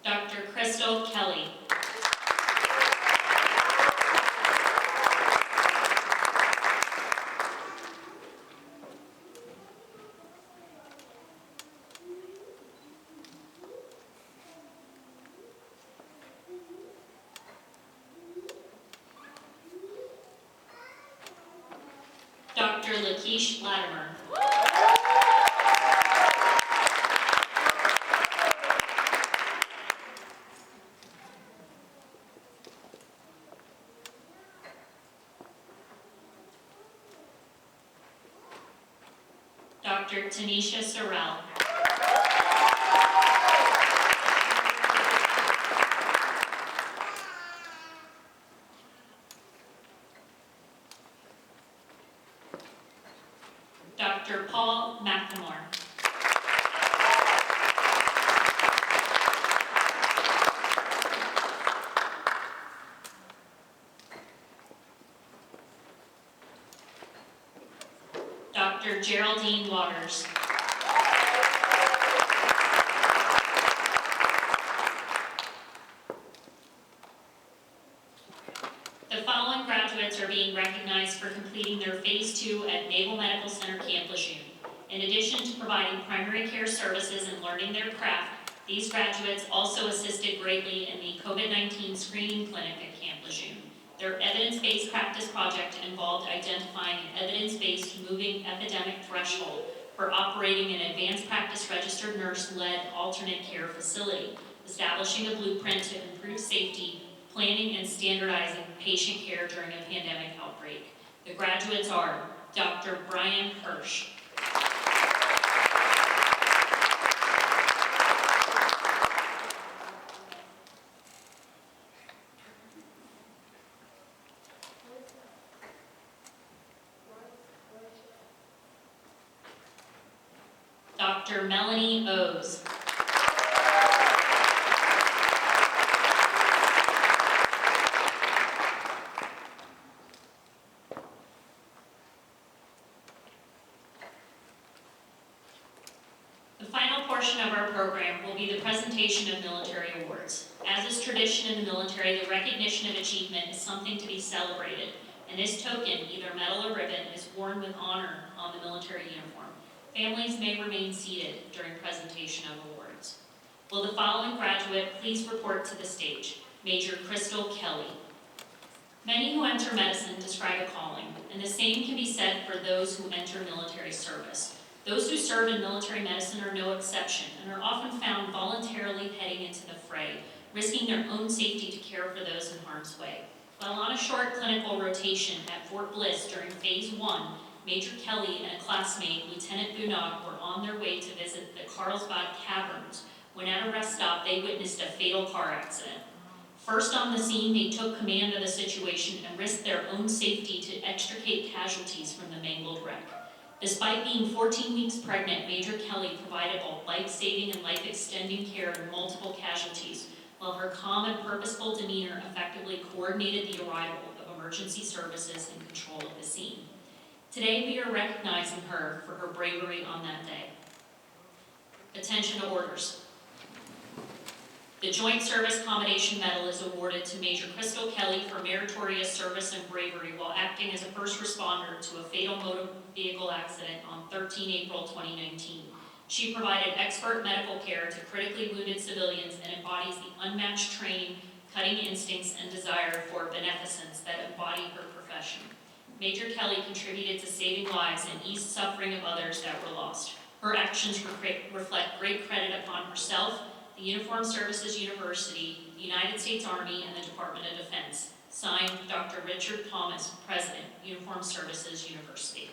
Dr. Crystal Kelly, Dr. Lakeisha Latimer, Dr. Tanisha Sorrell, Dr. Paul McLemore, Dr. Geraldine Waters, graduates are being recognized for completing their Phase 2 at Naval Medical Center Camp Lejeune. In addition to providing primary care services and learning their craft, these graduates also assisted greatly in the COVID-19 screening clinic at Camp Lejeune. Their evidence-based practice project involved identifying an evidence-based moving epidemic threshold for operating an advanced practice registered nurse-led alternate care facility, establishing a blueprint to improve safety, planning and standardizing patient care during a pandemic outbreak. The graduates are Dr. Brian Hirsch, Dr. Melanie O's, The final portion of our program will be the presentation of military awards. As is tradition in the military, the recognition of achievement is something to be celebrated, and this token, either medal or ribbon, is worn with honor on the military uniform. Families may remain seated during presentation of awards. Will the following graduate please report to the stage? Major Crystal Kelly. Many who enter medicine describe a calling, and the same can be said for those who enter military service. Those who serve in military medicine are no exception and are often found voluntarily heading into the fray, risking their own safety to care for those in harm's way. While on a short clinical rotation at Fort Bliss during Phase 1, Major Kelly and a classmate, Lieutenant Bunod, were on their way to visit the Carlsbad Caverns when at a rest stop they witnessed a fatal car accident. First on the scene, they took command of the situation and risked their own safety to extricate casualties from the mangled wreck. Despite being 14 weeks pregnant, Major Kelly provided both life-saving and life-extending care to multiple casualties, while her calm and purposeful demeanor effectively coordinated the arrival of emergency services and control of the scene. Today, we are recognizing her for her bravery on that day. Attention to orders. The Joint Service Commendation Medal is awarded to Major Crystal Kelly for meritorious service and bravery while acting as a first responder to a fatal motor vehicle accident on 13 April 2019. She provided expert medical care to critically wounded civilians and embodies the unmatched training, cutting instincts, and desire for beneficence that embody her profession. Major Kelly contributed to saving lives and eased suffering of others that were lost. Her actions reflect great credit upon herself, the Uniformed Services University, the United States Army, and the Department of Defense. Signed, Dr. Richard Thomas, President, Uniformed Services University.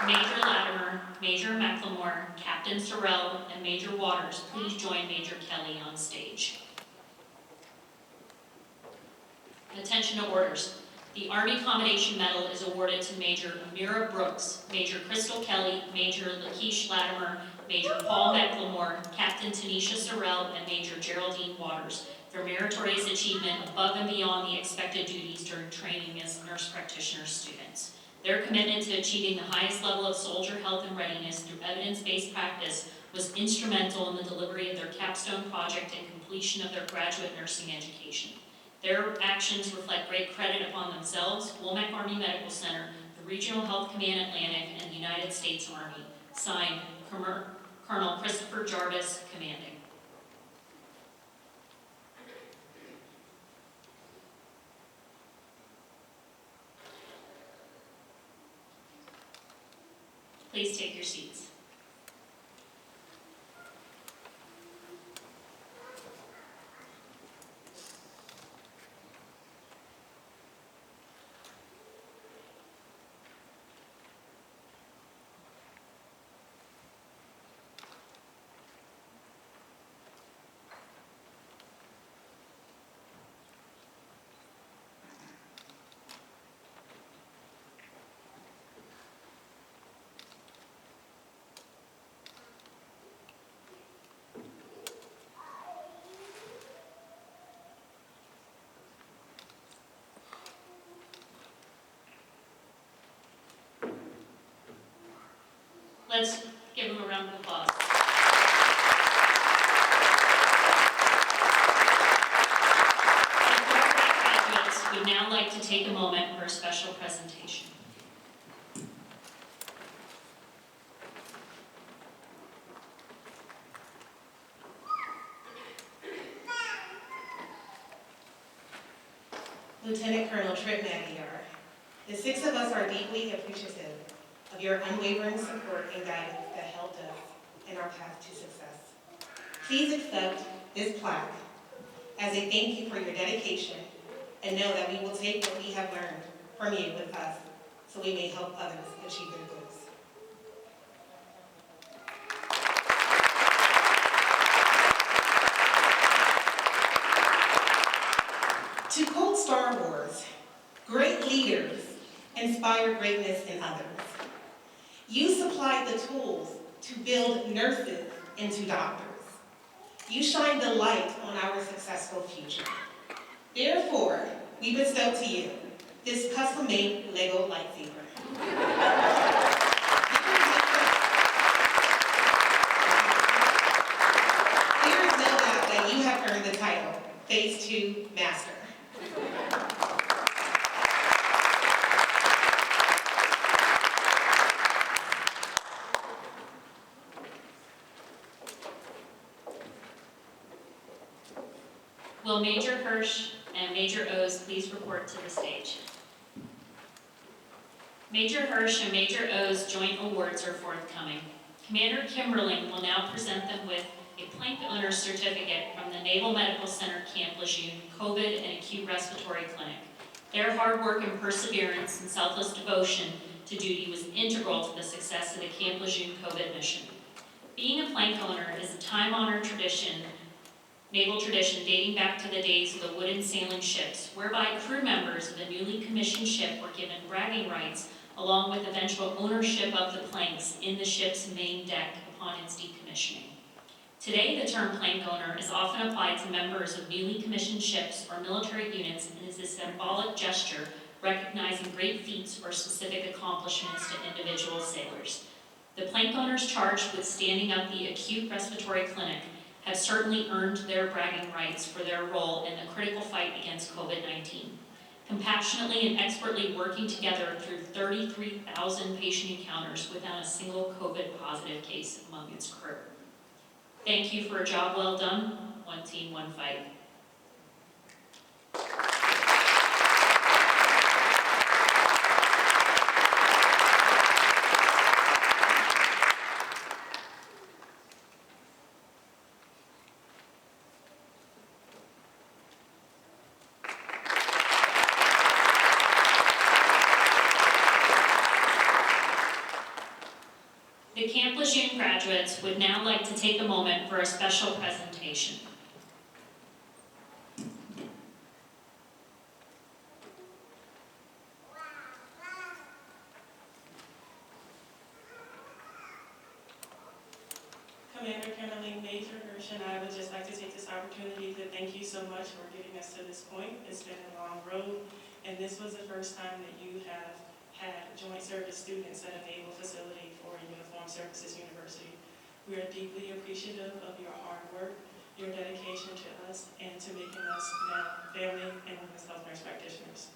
Major Latimer, Major McLemore, Captain Sorrell, and Major Waters, please join Major Kelly on stage. Attention to orders. The Army Commendation Medal is awarded to Major Amira Brooks, Major Crystal Kelly, Major Lakeisha Latimer, Major Paul McLemore, Captain Tanisha Sorrell, and Major Geraldine Waters for meritorious achievement above and beyond the expected duties during training as nurse practitioner students. Their commitment to achieving the highest level of soldier health and readiness through evidence-based practice was instrumental in the delivery of their capstone project and completion of their graduate nursing education. Their actions reflect great credit upon themselves, Womack Army Medical Center, the Regional Health Command Atlantic, and the United States Army. Signed, Colonel Christopher Jarvis, commanding. Please take your seats. Let's give him a round of applause. The graduates would now like to take a moment for a special presentation. Lieutenant Colonel Trip Magyar, the six of us are deeply appreciative of your unwavering support and guidance that helped us in our path to success. Please accept this plaque as a thank you for your dedication and know that we will take what we have learned from you with us so we may help others achieve their goals. To quote Star Wars, great leaders inspire greatness in others. You supplied the tools to build nurses into doctors. You shine the light on our successful future. Therefore, we bestow to you this custom-made Lego lightsaber. There is no doubt that you have earned the title, Phase 2 Master. Will Major Hirsch and Major O's please report to the stage? Major Hirsch and Major O's joint awards are forthcoming. Commander Kimberling will now present them with a Plank Owner Certificate from the Naval Medical Center Camp Lejeune COVID and Acute Respiratory Clinic. Their hard work and perseverance and selfless devotion to duty was integral to the success of the Camp Lejeune COVID mission. Being a plank owner is a time-honored naval tradition dating back to the days of the wooden sailing ships, whereby crew members of the newly commissioned ship were given bragging rights along with eventual ownership of the planks in the ship's main deck upon its decommissioning. Today, the term plank owner is often applied to members of newly commissioned ships or military units and is a symbolic gesture recognizing great feats or specific accomplishments to individual sailors. The plank owners charged with standing up the Acute Respiratory Clinic have certainly earned their bragging rights for their role in the critical fight against COVID-19. Compassionately and expertly working together through 33,000 patient encounters without a single COVID positive case among its crew. Thank you for a job well done. One team, one fight. The Camp Lejeune graduates would now like to take a moment for a special presentation. Commander Kimberling, Major Hirsch, and I would just like to take this opportunity to thank you so much for getting us to this point. It's been a long road, and this was the first time that you have had joint service students at a naval facility for Uniformed Services University. We are deeply appreciative of your hard work, your dedication to us, and to making us now family and women's health nurse practitioners.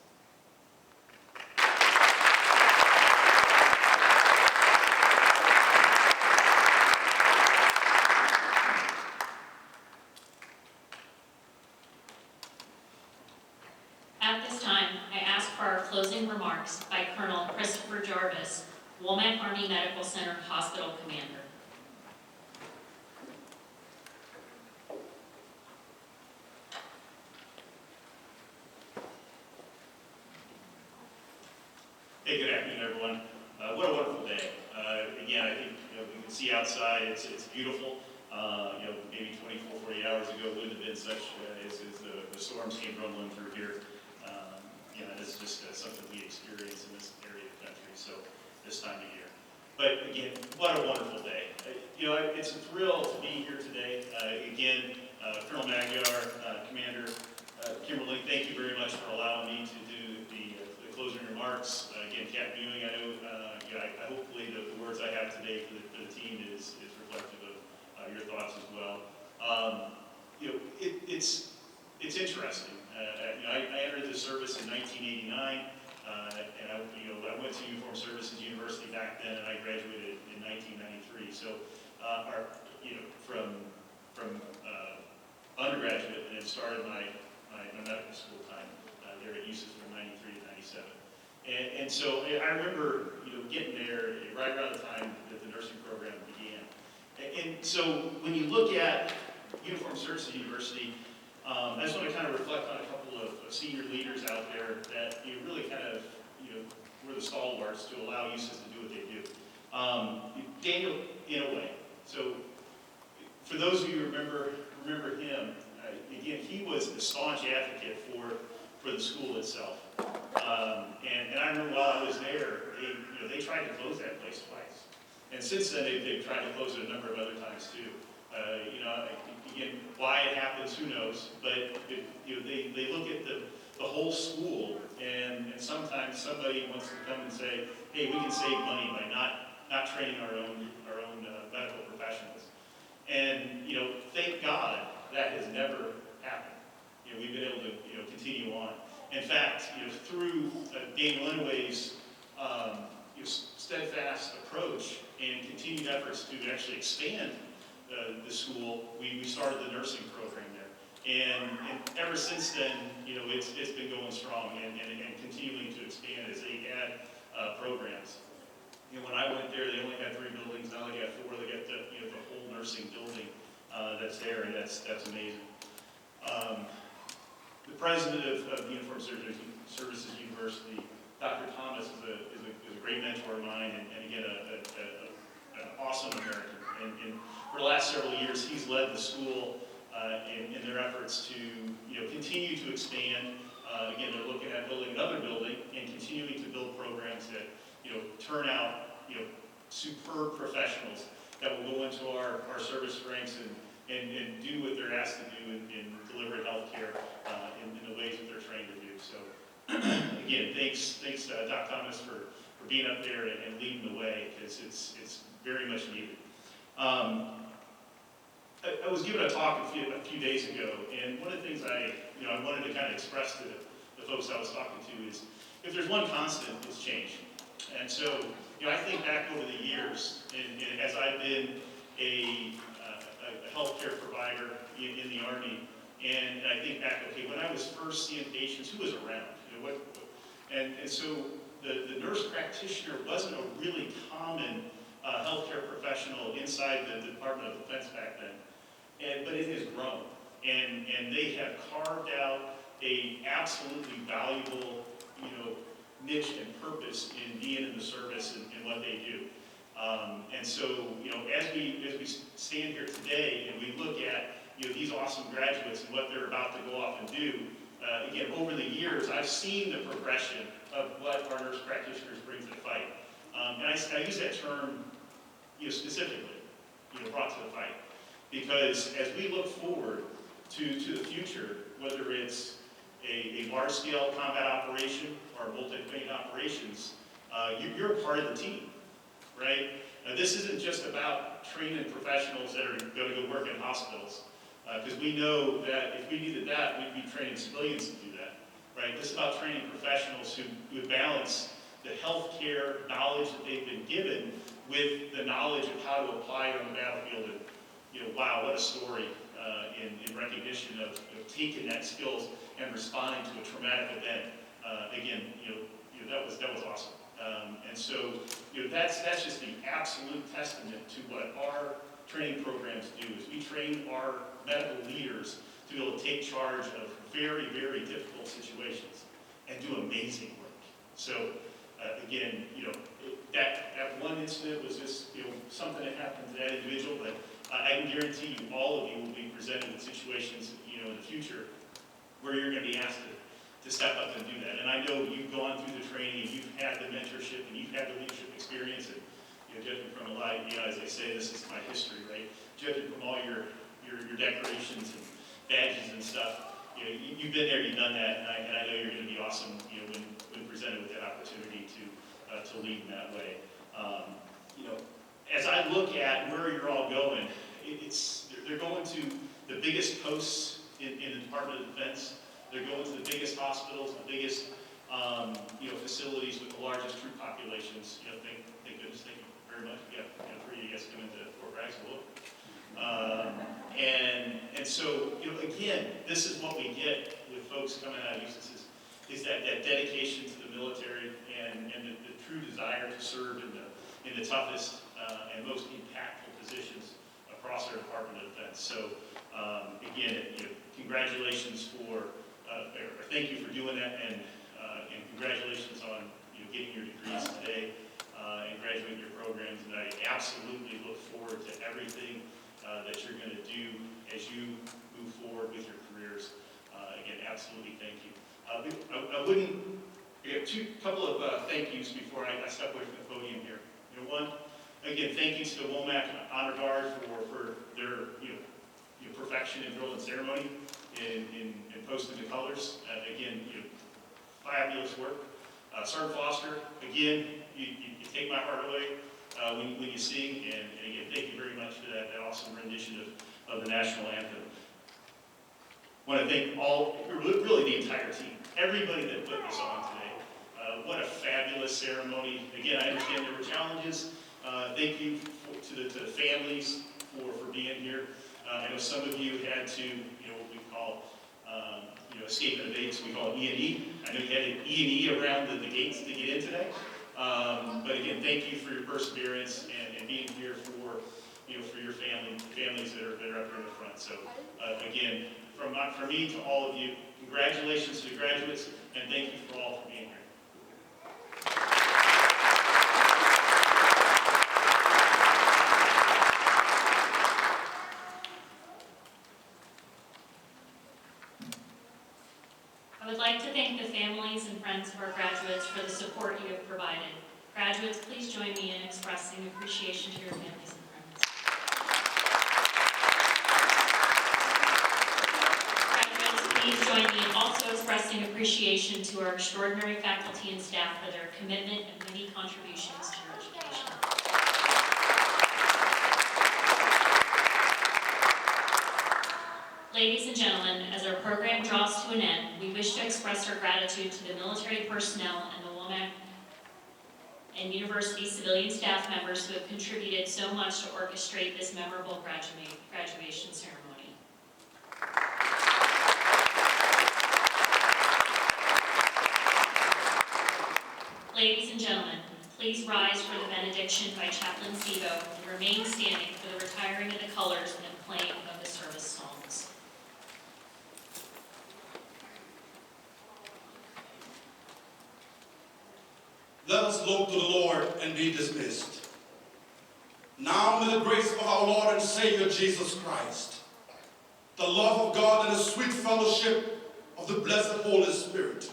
At this time, I ask for our closing remarks by Colonel Christopher Jarvis, Womack Army Medical Center Hospital Commander. Hey, good afternoon, everyone. What a wonderful day. Again, I think we can see outside, it's beautiful. Maybe 24, 48 hours ago wouldn't have been such as the storms came rumbling through here. It's just something we experience in this area of the country, so this time of year. But again, what a wonderful day. It's a thrill to be here today. Colonel Magyar, Commander Kimberling, thank you very much for allowing me to do the closing remarks. Again, Captain Ewing, I know, hopefully the words I have today for the team is reflective of your thoughts as well. It's interesting. I entered the service in 1989, and I went to Uniform Services University back then, and I graduated in 1993. So, from undergraduate, and then started my medical school time there at USUHS from 93 to 97. And so I remember, getting there right around the time that the nursing program began. And so when you look at Uniform Services University, I just want to kind of reflect on a couple of senior leaders out there that really kind of, were the stalwarts to allow USUHS to do what they do. Daniel, in a way. So for those of you who remember him, again, he was the staunch advocate for the school itself. And I remember while I was there, they tried to close that place twice. And since then, they've tried to close it a number of other times too. Again, why it happens, who knows? But they look at the whole school, and sometimes somebody wants to come and say, hey, we can save money by not training our own medical professionals. And thank God that has never happened. We've been able to continue on. In fact, through Daniel Inouye's steadfast approach and continued efforts to actually expand the school, we started the nursing program there. And ever since then, it's been going strong and continuing to expand as they add programs. When I went there, they only had 3 buildings. Now they got 4. They got the whole nursing building that's there, and that's amazing. The president of Uniform Services University, Dr. Thomas, is a great mentor of mine, and again, an awesome American. And for the last several years, he's led the school in their efforts to continue to expand. Again, they're looking at building another building and continuing to build programs that turn out superb professionals that will go into our service ranks and do what they're asked to do in delivering health care in the ways that they're trained to do. So again, thanks Doc Thomas for being up there and leading the way, because it's very much needed. I was given a talk a few days ago, and one of the things I wanted to kind of express to the folks I was talking to is, if there's one constant, it's change. And so, I think back over the years, and as I've been a healthcare provider in the Army, and I think back, okay, when I was first seeing patients, who was around? And so the nurse practitioner wasn't a really common healthcare professional inside the Department of Defense back then, but it has grown, and they have carved out a absolutely valuable, niche and purpose in being in the service and what they do. And so, as we stand here today and we look at these awesome graduates and what they're about to go off and do, again, over the years, I've seen the progression of what our nurse practitioners bring to the fight. And I use that term specifically, brought to the fight, because as we look forward to the future, whether it's a large-scale combat operation or multi-domain operations, you're a part of the team, right? This isn't just about training professionals that are going to go work in hospitals, because we know that if we needed that, we'd be training civilians to do that, right? This is about training professionals who would balance the healthcare knowledge that they've been given with the knowledge of how to apply it on the battlefield. And wow, what a story in recognition of taking that skills and responding to a traumatic event. Again, that was awesome. And so, that's just the absolute testament to what our training programs do. Is we train our medical leaders to be able to take charge of very, very difficult situations and do amazing work. So, again, that one incident was just something that happened to that individual, but I can guarantee you, all of you will be presented with situations in the future where you're going to be asked to step up and do that. And I know you've gone through the training, and you've had the mentorship, and you've had the leadership experience, and judging from a lot, as they say, this is my history, right? Judging from all your decorations and badges and stuff, you've been there, you've done that, and I know you're going to be awesome, when presented with that opportunity to lead in that way. as I look at where you're all going, they're going to the biggest posts in the Department of Defense. They're going to the biggest hospitals, the biggest facilities with the largest troop populations. Thank goodness, thank you very much. We got three of you guys come into Fort Bragg. And so again, this is what we get with folks coming out of USUHS is that dedication to the military and the true desire to serve in the toughest and most impactful positions across our Department of Defense. So again, congratulations or thank you for doing that, and congratulations on getting your degrees today and graduating your programs. And I absolutely look forward to everything that you're going to do as you move forward with your careers. Again, absolutely thank you. I have couple of thank yous before I step away from the podium here. One, again, thank you to the WOMAC Honor Guard for their perfection in drill and ceremony in posting the colors. Again, fabulous work. Sergeant Foster, again, you take my heart away when you sing, and again, thank you very much for that awesome rendition of the national anthem. I want to thank really the entire team, everybody that put this on today. What a fabulous ceremony. Again, I understand there were challenges. Thank you to the families for being here. I know some of you had to, what we call, escape and evade, so we call it E&E. I know you had an E&E around the gates to get in today. But again, thank you for your perseverance and being here for your families that are up here in the front. So again, from me to all of you, congratulations to the graduates, and thank you for all for being here. I would like to thank the families and friends of our graduates for the support you have provided. Graduates, please join me in expressing appreciation to your families and friends. Graduates, please join me in also expressing appreciation to our extraordinary faculty and staff for their commitment and many contributions to your education. Ladies and gentlemen, as our program draws to an end, we wish to express our gratitude to the military personnel and the WOMAC and university civilian staff members who have contributed so much to orchestrate this memorable graduation ceremony. Ladies and gentlemen, please rise for the benediction by Chaplain Sivo and remain standing for the retiring of the colors and playing of the service songs. Let us look to the Lord and be dismissed. Now may the grace of our Lord and Savior Jesus Christ, the love of God, and the sweet fellowship of the blessed Holy Spirit,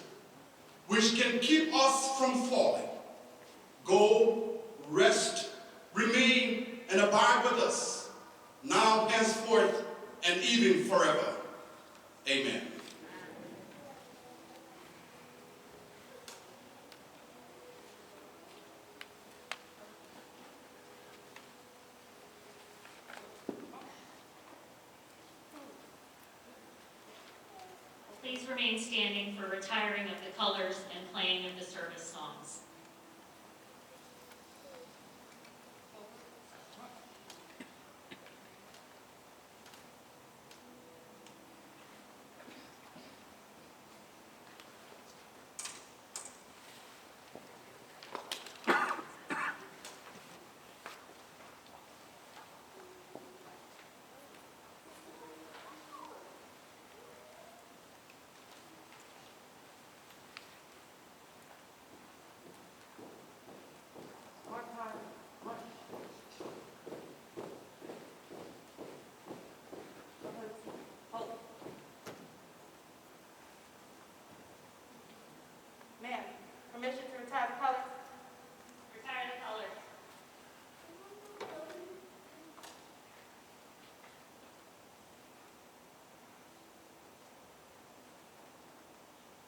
which can keep us from falling, go, rest, remain, and abide with us, now, henceforth, and even forever. Amen. Please remain standing for retiring of the colors and playing of the service songs. Ma'am, permission to retire the colors? Retire the colors.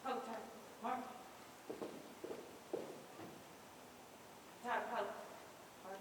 Coat turn. Mark. Retire the colors. Mark.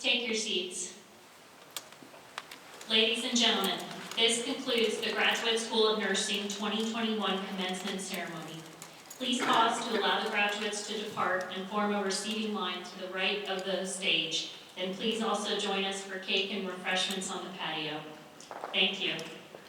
take your seats. Ladies and gentlemen, this concludes the Graduate School of Nursing 2021 commencement ceremony. Please pause to allow the graduates to depart and form a receiving line to the right of the stage. Then please also join us for cake and refreshments on the patio. Thank you.